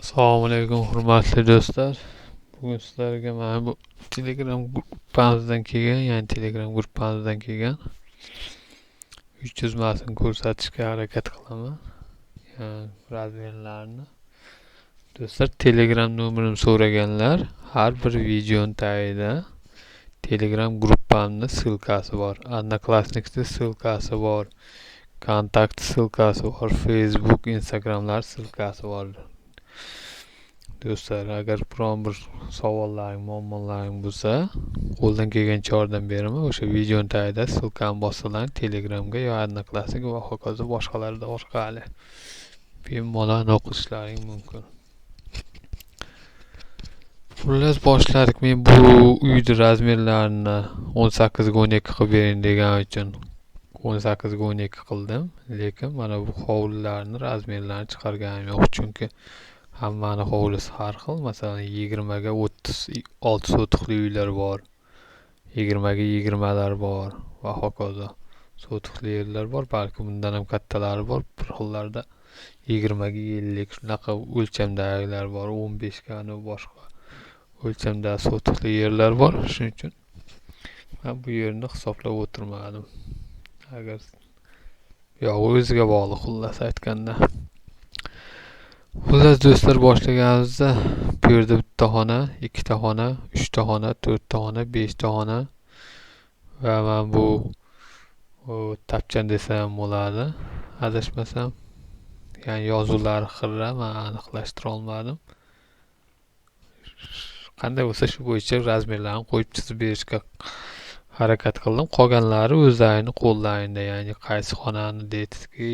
Assalomu alaykum hurmatli do'stlar. Bugun sizlarga mana bu Telegram gruppamizdan kelgan, ya'ni Telegram gruppamizdan kelgan yuz chizmasini ko'rsatishga harakat qilaman. Ya'ni razmerlarni. Do'stlar, Telegram nomerimni so'raganlar, har bir videoning tagida Telegram gruppamning ссылкасы bor. Одноклассник'da ссылкасы bor. Kontakt ссылкасы bor. Facebook, Instagramlar ссылкасы bor. Do'stlar, agar biron bir savollaring, muammolaring bo'lsa, qo'ldan kelgancha yordam beraman. O'sha videoning tagida ссылкani bossalar, Telegramga yo Одноклассник va hokazo boshqalarda orqali bemalol o'qishlaring mumkin. Xullas boshladik. Men bu uyni razmerlarini 18 ga 12 qilib bering degan uchun 18 ga 12 qildim. Lekin mana bu hovlilarni razmerlarini chiqarganim yo'q, chunki hammani hovlisi har xil. Masalan, 20 ga 36 sotixli uylar bor. 20 ga 20 lar bor va hokazo. Sotixli yerlar bor, balki bundan ham kattalari bor. Bir xillarda 20 ga 50 shunaqa o'lchamdagilar bor. 15 ga boshqa o'lchamda sotixli yerlar bor. Shuning uchun men bu yerni hisoblab o'tirmadim. Agar o'ziga bog'liq, xullas aytganda. Xullas do'stlar, boshlaganimizda bu yerda bitta xona, ikkita xona, uchta xona, to'rtta xona, beshta xona va men bu tapchan desam bo'ladi, adashmasam. Ya'ni yozuvlari xirra, men aniqlashtira olmadim. Qanday bo'lsa shu bo'yicha razmerlarni qo'yib chizib berishga harakat qildim. Qolganlari o'zlarini qo'llaringda, ya'ni qaysi xonani deydiki,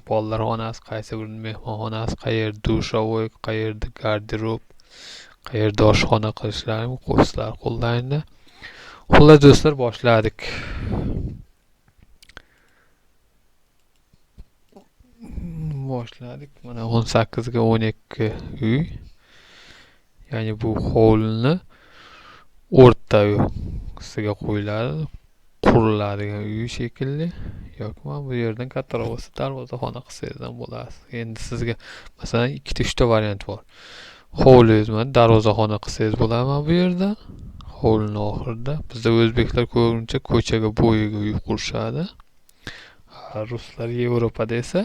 bolalar xonasi, qaysi bir mehmonxonasi, qayerda dushovoy, qayerda garderob, qayerda oshxona qilishlarini qo'ysizlar qo'llaringda. Xullas do'stlar, boshladik. Mana 18 ga 12 uy. Ya'ni bu hovlini o'rtasiga qo'yiladi, quriladigan uy shekilli. Yoki men bu yerdan kattaroq bo'lsa darvozaxona qilsangiz ham bo'ladi. Endi sizga masalan 2-3 ta variant bor. Hovlingiz bilan darvozaxona qilsangiz bo'ladi bu yerda. Hovlining oxirida bizda o'zbeklar ko'pincha ko'chaga bo'yiga uy qurishadi. Ruslar Yevropada esa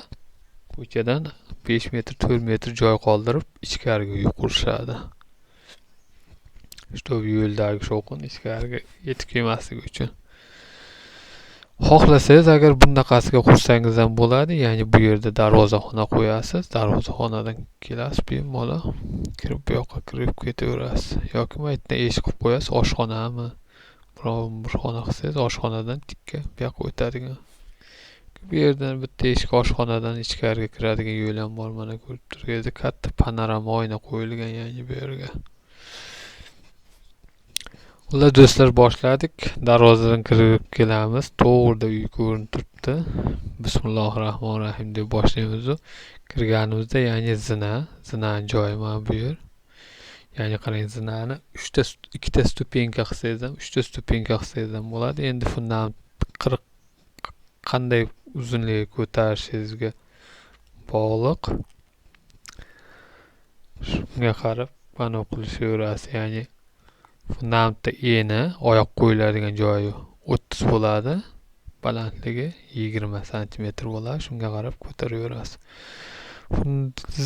ko'chadan 5 metr, 4 metr joy qoldirib ichkariga uy qurishadi. Чтобы yo'ldagi shovqin ichkariga yetib kelmasligi uchun. Xohlasangiz agar bunaqasiga qursangiz ham bo'ladi. Ya'ni bu yerda darvozaxona qo'yasiz, darvozaxonadan kelasiz, bemalol kirib bu yoqqa kirib ketaverasiz. Yoki maytdan eshik qilib qo'yasiz, oshxonami, biron bir xona qilsangiz oshxonadan tikka bu yoqqa o'tadigan. Bu yerdan bitta eshik oshxonadan ichkariga kiradigan yo'l ham bor. Mana ko'rib turganingizdek katta panorama oyna qo'yilgan, ya'ni bu yerga. Ular do'stlar, boshladik. Darvozadan kirib kelamiz. To'g'rida uy ko'rinib turibdi. Bismillahirrohmanirrohim deb boshlaymiz. Kirganimizda, ya'ni zinaning joyi mana bu yer. Ya'ni qarang, zinani 2ta stupenka qilsangiz ham, 3ta stupenka qilsangiz ham bo'ladi. Endi fundament 40 qanday uzunlikka ko'tarishingizga bog'liq. Shunga qarab mana qilishaverasiz. Ya'ni fundamentda eni, oyoq qo'yiladigan joyi 30 bo'ladi, balandligi 20 sm bo'ladi. Shunga qarab ko'taraverasiz.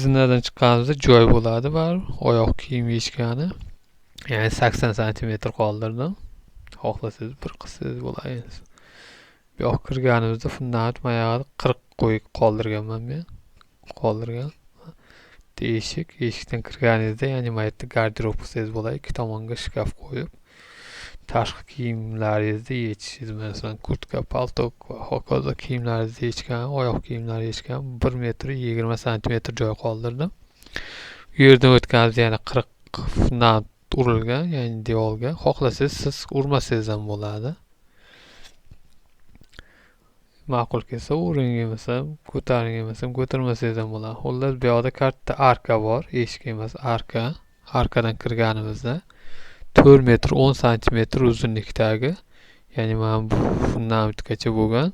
Zinadan chiqqanimizda joy bo'ladi, baribir oyoq kiyim yechgani. Ya'ni 80 sm qoldirdim. Xohlasangiz bir qilsangiz bo'ladi. Bu yoqqa kirganimizda fundament mayog'ida 40 qo'yib qoldirganman men. Eshikdan kirganingizda, ya'ni maytda garderob qilsangiz bo'ladi. Ikki tomonga shkaf qo'yib, tashqi kiyimlaringizni yechishingiz, masalan, kurtka, paltok va hokazo kiyimlaringizni yechgan, oyoq kiyimlaringizni yechgan 1 metr 20 sm joy qoldirdim. Bu yerdan o'tganimizda yana 40 fundament urilgan, ya'ni devorga. Xohlasangiz siz urmasangiz ham bo'ladi. Ma'qul kelsa uring, emasam ko'taring, emasam ko'tarmasangiz ham bo'ladi. Xullas, bu yoqda katta arka bor, eshik emas, arka. Arkadan kirganimizda 4 metr 10 sm uzunlikdagi, ya'ni mana bu fundamentgacha bo'lgan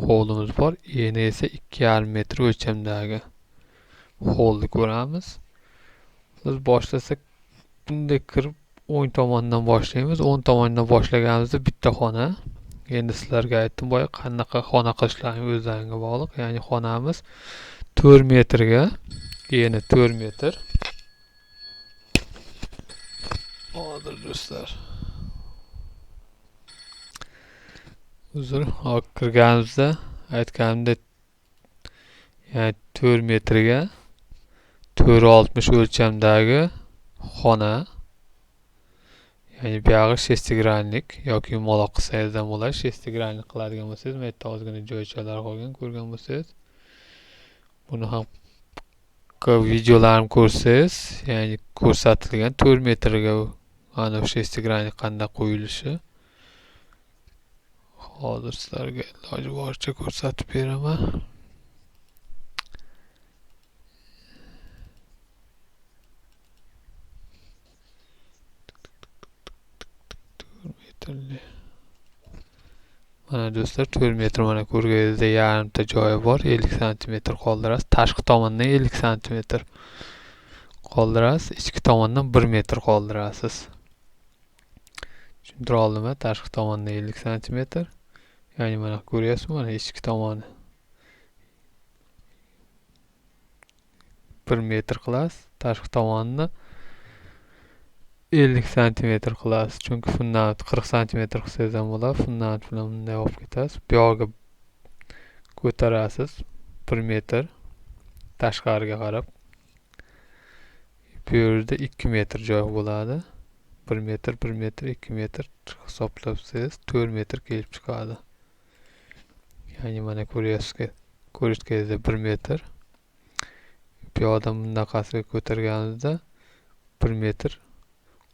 hovlimiz bor. Eni esa 2,5 metr o'lchamdagi holni ko'ramiz. Biz boshlasak bunday kirib o'ng tomondan boshlaymiz. O'ng tomondan boshlaganimizda bitta xona. Endi sizlarga aytdim boya qanaqa xona qilishlaring o'zlaringga bog'liq. Ya'ni xonamiz 4 metrga, eni 4 metr. Hozir do'stlar. Uzr, kirganimizda aytganimdek, ya'ni 4 metrga 4.60 o'lchamdagi xona. Ya'ni buyog'i shestigranlik yoki yumaloq qilsangiz ham bo'ladi. Shestigranlik qiladigan bo'lsangiz, men yerda ozgina joychalar qolgan, ko'rgan bo'lsangiz, buni ham videolarim ko'rsangiz, ya'ni ko'rsatilgan 4 metrga mana shestigranlik qanday qo'yilishi. Hozir sizlarga iloji boricha ko'rsatib beraman. Mana do'stlar 4 metr, mana ko'rganingizda yarimta joyi bor, 50 cm qoldirasiz. Tashqi tomondan 50 cm qoldirasiz, ichki tomondan 1 metr qoldirasiz. Tushuntira oldimmi? Tashqi tomondan 50 cm, ya'ni mana ko'ryapsizmi, mana ichki tomoni 1 metr qilasiz, tashqi tomonni 50 cm qilasiz. Chunki fundament 40 cm qilsangiz ham bo'ladi. Fundament bilan bunday olib ketasiz. Bu yoqqa ko'tarasiz 1 metr tashqariga qarab. Bu yerda 2 metr joy bo'ladi. 1 metr, 1 metr, 2 metr hisoblabsiz 4 metr kelib chiqadi. Ya'ni mana ko'rishganingizda 1 metr. Bu yoqdan bundaqasiga ko'targanimizda 1 metr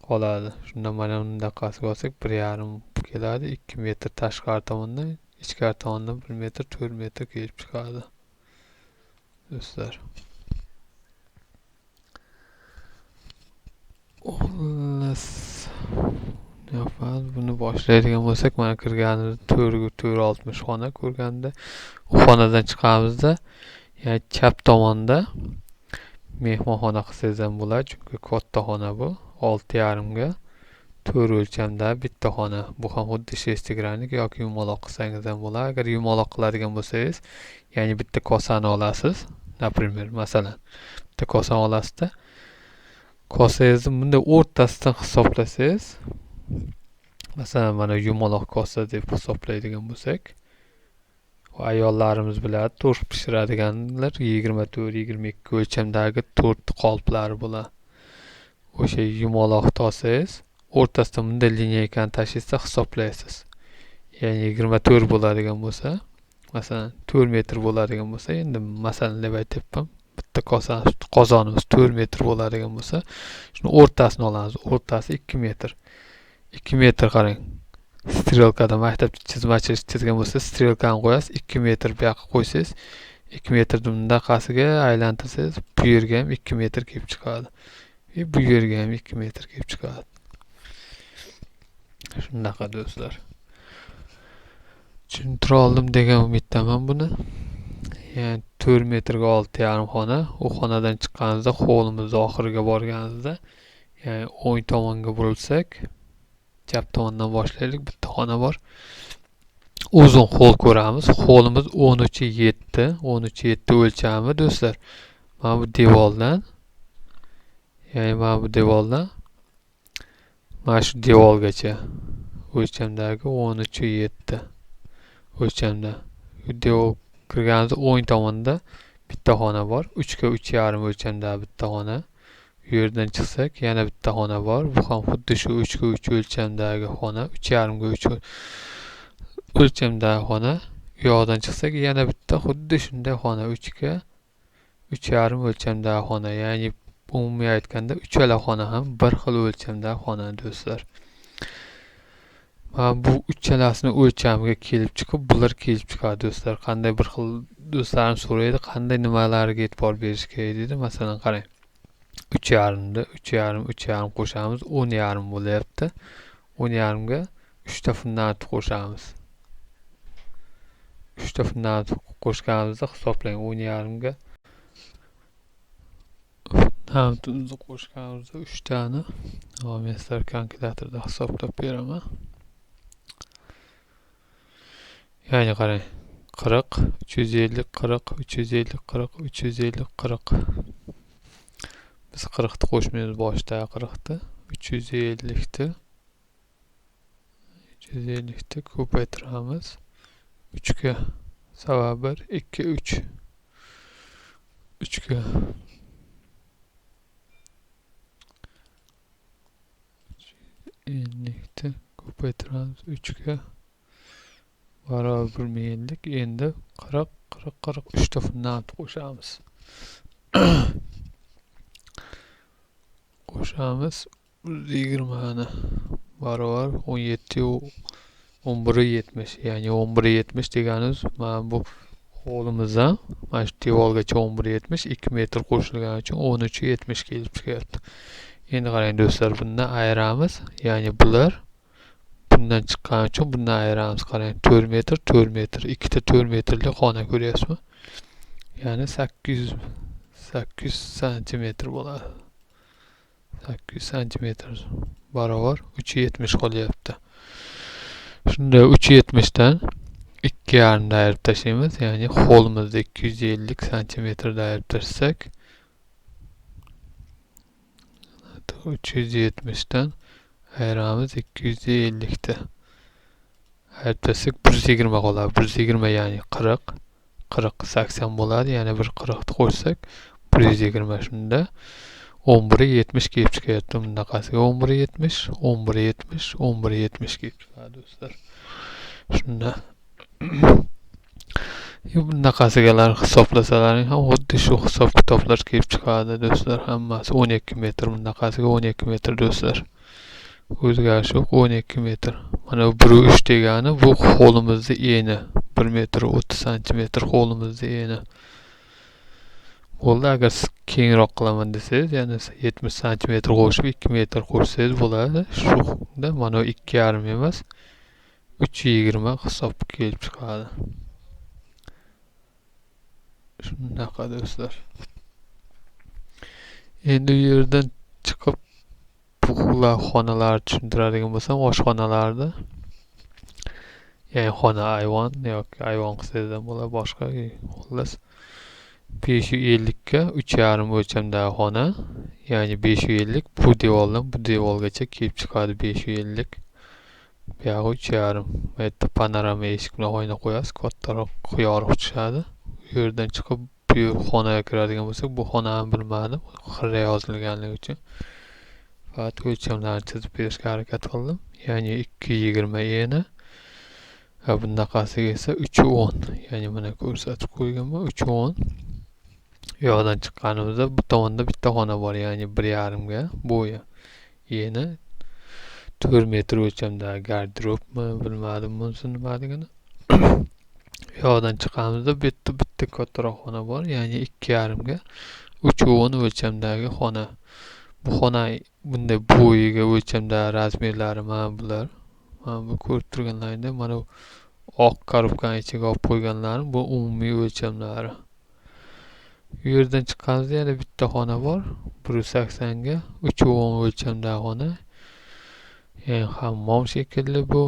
qoladi. Shunda mana bundaqasiga olsak 1,5 keladi. 2 metr tashqari tomondan, ichkari tomondan 1 metr, 4 metr kelib chiqadi. Do'stlar. Buni boshlaydigan bo'lsak, mana kirganimizda 4.60 xona ko'rganda, u xonadan chiqamizda, ya'ni chap tomonda mehmonxona qilsangiz ham bo'ladi, chunki katta xona bu. 6,5 ga 4 o'lchamda bitta xona. Bu ham xuddi shestigranlik yoki yumaloq qilsangiz ham bo'ladi. Agar yumaloq qiladigan bo'lsangiz, ya'ni bitta kosani olasiz. Например, masalan, bitta kosani olasizda, kosangizni bunday o'rtasidan hisoblasangiz, masalan, mana yumaloq kosa deb hisoblaydigan bo'lsak, ayollarimiz biladi, to'rt pishiradiganlar 24-22 o'lchamdagi to'rt qolplari bo'ladi. O'sha yumaloqni olsangiz, o'rtasidan bunday lineykani tashlaysiz, hisoblaysiz. Ya'ni 24 bo'ladigan bo'lsa, masalan 4 metr bo'ladigan bo'lsa, endi masalan deb aytyapman, bitta qozonimiz 4 metr bo'ladigan bo'lsa, shuni o'rtasini olamiz. O'rtasi 2 metr. 2 metr qarang. Strelkada maktabda chizmachilik chizgan bo'lsa, strelkani qo'yasiz, 2 metr bu yoqqa qo'ysangiz, 2 metrni bundaqasiga aylantirsangiz, bu yerga ham 2 metr kelib chiqadi. Bu yerga ham 2 metr kelib chiqadi. Shunaqa do'stlar. Tushuntira oldim degan umiddaman buni. Ya'ni 4 metrga 6,5 xona. U xonadan chiqqaningizda, hovlimiz oxiriga borganingizda, ya'ni o'ng tomonga burilsak, chap tomondan boshlaylik, bitta xona bor. Uzun hol ko'ramiz. Holimiz 13.7, 13.7 o'lchami do'stlar. Mana bu devordan, ya'ni mana bu devordan mana shu devorgacha o'lchamdagi 13.7 o'lchamda. Devor kirganingizda o'ng tomonda bitta xona bor. 3 ga 3,5 o'lchamda bitta xona. Bu yerdan chiqsak yana bitta xona bor. Bu ham xuddi shu 3 ga 3 o'lchamdagi xona, 3,5 ga 3 o'lchamdagi xona. Bu yoqdan chiqsak yana bitta xuddi shunday xona, 3 ga 3,5 o'lchamdagi xona. Ya'ni umumiy aytganda uchala xona ham bir xil o'lchamdagi xona do'stlar. Mana bu uchalasini o'lchamiga kelib chiqib, bular kelib chiqadi do'stlar. Qanday bir xil do'stlarim so'raydi, qanday nimalarga e'tibor berish kerak deydi. Masalan, qarang. 3,5 da 3,5 qo'shamiz, 10,5 bo'lyapti. 10,5 ga 3 ta fundament qo'shamiz. 3 ta fundament qo'shganimizda hisoblang, 10,5 ga Hammamizni qo'shganimizda 3 tani. Men sizlarga kalkulyatorda hisoblab beraman. Ya'ni qarang. 40, 350, 40, 350, 40, 350, 40. Biz 40 ni qo'shmaymiz boshda 40 ni. 350 ni ko'paytiramiz 3 ga. Sababi 2, 3. 3 ga. 50 ni ko'paytiramiz 3 ga. Barobar 150. Endi 40, 40, 40 3 ta fundament qo'shamiz. Qo'shamiz 120 ni barobar 17 11.70. Ya'ni 11.70 deganimiz mana bu hovlimizdan mana shu devorgacha 11.70, 2 metr qo'shilgani uchun 13.70 kelib chiqyapti. Endi qarang do'stlar, bundan ayiramiz. Ya'ni bular bundan chiqqani uchun bundan ayiramiz. Qarang 4 metr, 4 metr, ikkita 4 metrli xona ko'ryapsizmi? Ya'ni 800 santimetr bo'ladi. 800 santimetr barobar 370 qolyapti. Shunda 370 dan 2,5 da ayirib tashlaymiz. Ya'ni hovlimizda 250 santimetr da ayirib tashsak 370 dan ayiramiz 250 da. Ayirib tashsak 120 qoladi. 120 ya'ni 40, 40 80 bo'ladi. Ya'ni bir 40 ni qo'shsak 120. Shunda 11.70 kelib chiqyapti. Bunaqasiga 11.70, 11.70, 11.70 kelib chiqadi do'stlar. Shunda bunaqasigalar hisoblasalaring ham xuddi shu hisob kitoblar kelib chiqadi do'stlar. Hammasi 12 metr. Bunaqasiga 12 metr do'stlar. O'zgarish yo'q, 12 metr. Mana bu 1.3 degani bu hovlimizning eni. 1 metr 30 santimetr hovlimizning eni. Bo'ldi, agar siz kengroq qilaman desangiz, ya'ni 70 santimetr qo'shib 2 metr qo'shsangiz bo'ladi. Shunda mana 2,5 emas, 320 hisob kelib chiqadi. Shunaqa do'stlar. Endi u yerdan chiqib bular xonalarni tushuntiradigan bo'lsam, oshxonalarda ya'ni xona ayvon yoki ayvon qilsangiz ham bo'ladi, boshqa xullas 550 ga 3,5 o'lchamdagi xona, ya'ni 550 bu devordan bu devorgacha kelib chiqadi 550. Bu yog'i 3,5. Bu yerda panorama eshik bilan oyna qo'yasiz, kattaroq yorug' tushadi. U yerdan chiqib bu xonaga kiradigan bo'lsak, bu xonani bilmadim, xira yozilganligi uchun. Faqat o'lchamlarni chizib berishga harakat qildim. Ya'ni 220 eni. Bunaqasiga esa 310. Ya'ni mana ko'rsatib qo'yganman 310. Bu yoqdan chiqqanimizda bu tomonda bitta xona bor, ya'ni 1,5 ga bo'yi. Eni 4 metr o'lchamdagi garderobmi, bilmadim bunisi nimaligini. Bu yoqdan chiqqanimizda bitta kattaroq xona bor, ya'ni 2,5 ga 310 o'lchamdagi xona. Bu xona bunday bo'yiga o'lchamdagi razmerlari mana bular. Mana bu ko'rib turganlaringda mana oq korobkaning ichiga olib qo'yganlarim bu umumiy o'lchamlari. Bu yerdan chiqqanimizda yana bitta xona bor, 180 ga 310 o'lchamdagi xona. Ya'ni hammom shekilli bu.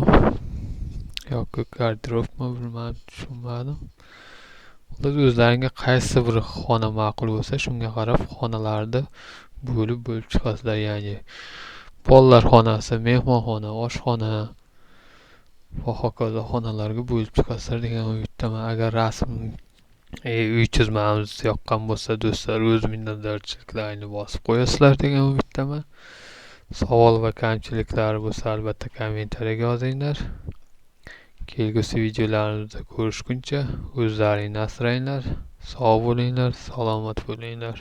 Yoki garderobmi, bilmadim, tushunmadim. O'zlaringga qaysi bir xona ma'qul bo'lsa, shunga qarab xonalarni bo'lib chiqasizlar. Ya'ni bolalar xonasi, mehmonxona, oshxona va hokazo xonalarga bo'lib chiqasizlar degan umiddaman. Agar rasm uy chizmamiz yoqqan bo'lsa do'stlar, o'z minnatdorchiliklaringni bosib qo'yasizlar degan umiddaman. Savol va kamchiliklari bo'lsa albatta kommentariyaga yozinglar. Kelgusi videolarimizda ko'rishguncha o'zlaringni asranglar, sog' bo'linglar, salomat bo'linglar.